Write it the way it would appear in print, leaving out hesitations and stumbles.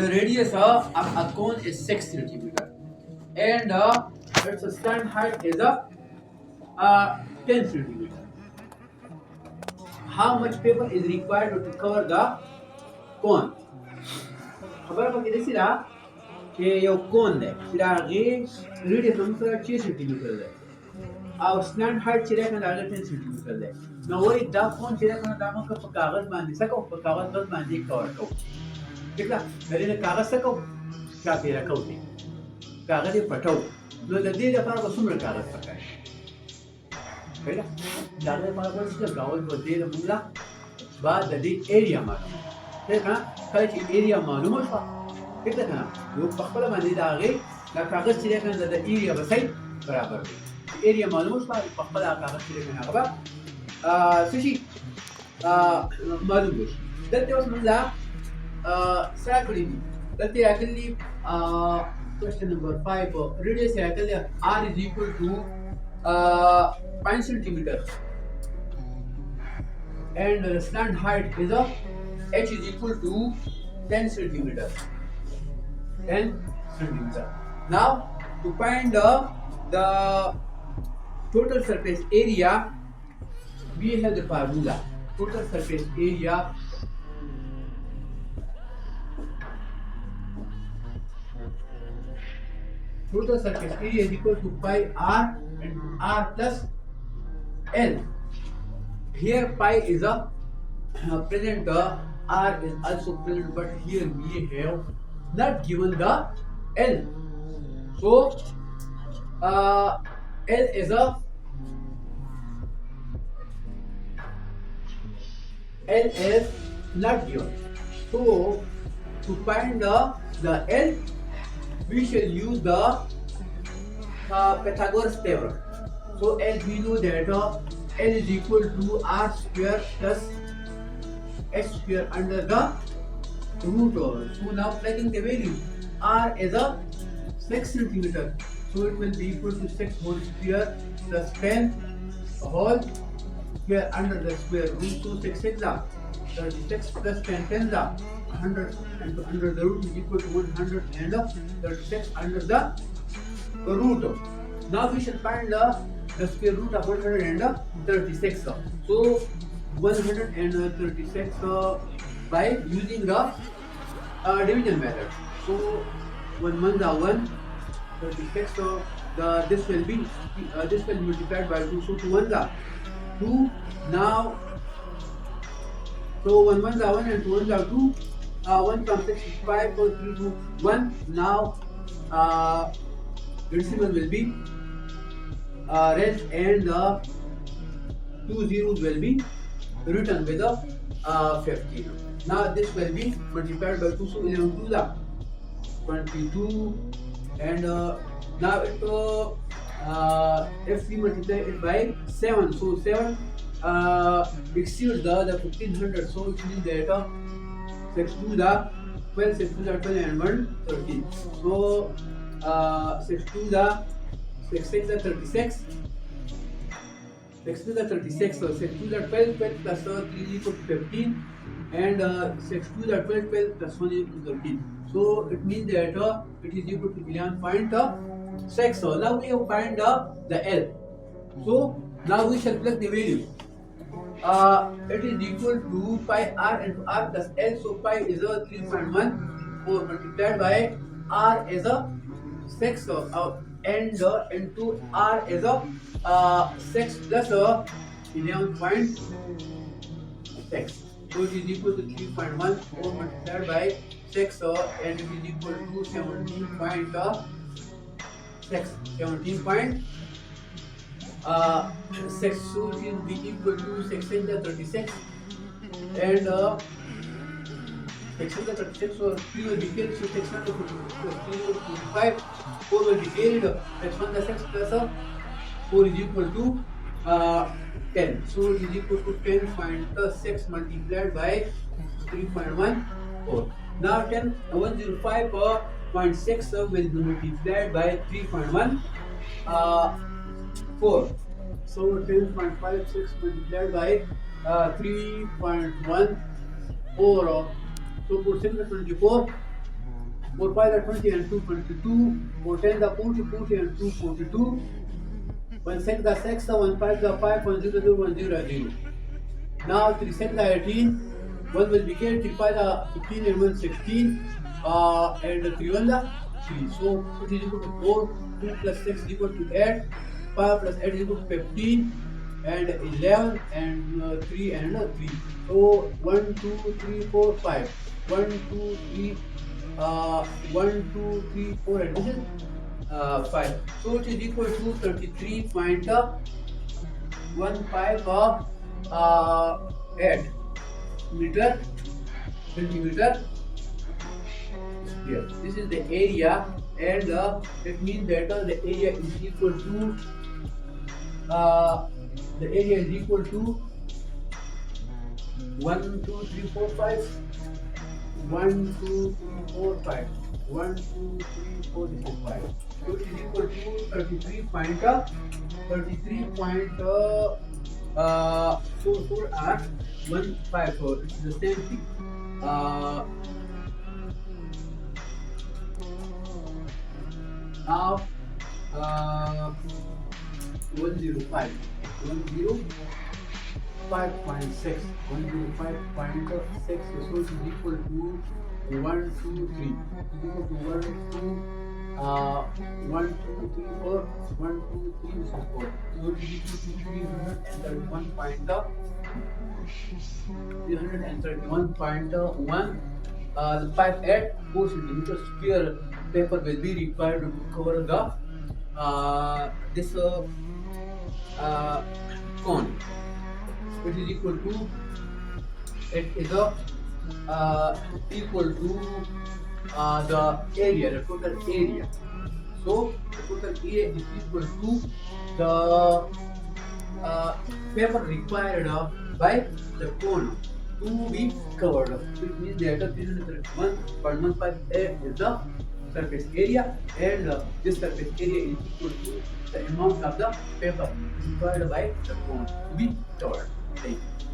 the radius of a cone is 6 centimeter, and its stand height is 10 centimeter. How much paper is required to cover the cone? خبره پکې داسې ده چې یو کون دی چې د هغې ریډیس هم سره 6 سانتي متر دی او سلنټ هایټ چې دی که نه د هغې 10 سانتي متر دی. نو وایي دا کون چې دی که نه دا موږ په کاغذ باندې څه کوو؟ په کاغذ باندې کور کوو. ټیک ده؟ د دې نه کاغذ څه کوو؟ چاپېره کوو دی کاغذ یې پټوو. نو د دې لپاره به څومره کاغذ پکار دی؟ صحیح ده؟ د هغې لپاره به څه کاغذ به دې موږ له به د دې ایریا معلومه ٹھیک ہے کله چې ایریا معلومه شوه ٹھیک ده که نه نو په خپله باندې د هغې دا کاغذ چې دی که نه د ایریا به صحیح برابر وي. ایریا معلومه شوه په خپله هغه کاغذ چې دی که نه هغه به څه شي معلوم به شي. دلته اوس موږ څه راکړي دي؟ دلته یې راکړي دي question number 5 radius یې راکړي دی r is equal to 5 centimeter and the slant height is h is equal to 10 centimeter. 10 centimeter. Now to find the total surface area, we have the formula. Total surface area is equal to pi r and r plus l. Here pi is a present, r is also present, but here we have not given the l. So l is not given. So to find the l, we shall use the Pythagoras theorem. So as we know that l is equal to r square plus h square under the root over. So now plugging the value, r is 6 centimeter, so it will be equal to 6 whole square plus 10 whole square under the square root. So 6 6 36 plus 10 10 100, and under the root is equal to 136 under the root. Now we shall find the square root of 136. So 136 by using the division method. So 1 1 1 36. So this will be multiplied by 2. So 2 1 2. Now so 1 1 1 and 2 1 2. 1 from 6 is 5, 4 3 2 1. Now decimal will be rest and the 2 zeros will be written with a 15. Now this will be multiplied by 2, so 11 2 22, and now if we multiply it by 7, so 7 exceeds the 1500, so it means that 6 2 12, 6 2 12 and 1 13. So 6 2 6 6 36. 6 to the 36, so 6 to the 12, 12 plus 3 is equal to 15, and 6 to the 12, 12 plus 1 is equal to 13. So it means that it is equal to 11.6. So now we have find the L. So now we shall plug the value. It is equal to pi r into r plus L. So pi is 3.1, multiplied by r is 6, and into r is 6 plus 11.6. So it is equal to 3.1 multiplied by 6, and it is equal to 17.6. 17.6. So it will be equal to 6 in the 36, and 6 in the 36. So 3 will be carried. So 6 in the 45. 4 will be carried. That's 1 the 6 plus 4 is equal to 10. So it is equal to 10.6 multiplied by 3.14. Now 105.6 will be multiplied by 3.14. So 10.56 multiplied by 3.14. So for 6 24. 4 5 are 20 and 2 22. 4 10 are 40, 40 and 2 42. 1 6 are 6, 1 5 are 5, 1 0 0 1 0 0. Now 3 7 are 18. 1 will be carried, 3 5 are 15 and 1 16. And 3 1 are 3. So it is equal to 4. 2 plus 6 is equal to 8. 5 plus 8 is equal to 15. And 11 and 3 and 3. So 1 2 3 4 5. 1 2 3 1 2 3 4 and this is 5. So it is equal to 33.15 8 meter centimeter square. This is the area, and it means that the area is equal to 1 2 3 4 5. 1 2 3 4 5. 1 2 3 4 this is 5. So it is equal to 33.44 or 154. It is the same thing. Now 105. 105.6. 105.6. So it is equal to 1 2 3. It is equal to 1 2 3 4. 1 2 3 this is 4. So it is equal to 331.1. The 4 centimeter square paper will be required to cover the this cone. It is equal to equal to the area, the total area. So the total area is equal to the paper required by the cone to be covered. So it means that 331.158 is the surface area, and this surface area is equal to the amount of the paper required by the cone to be covered. Thank you.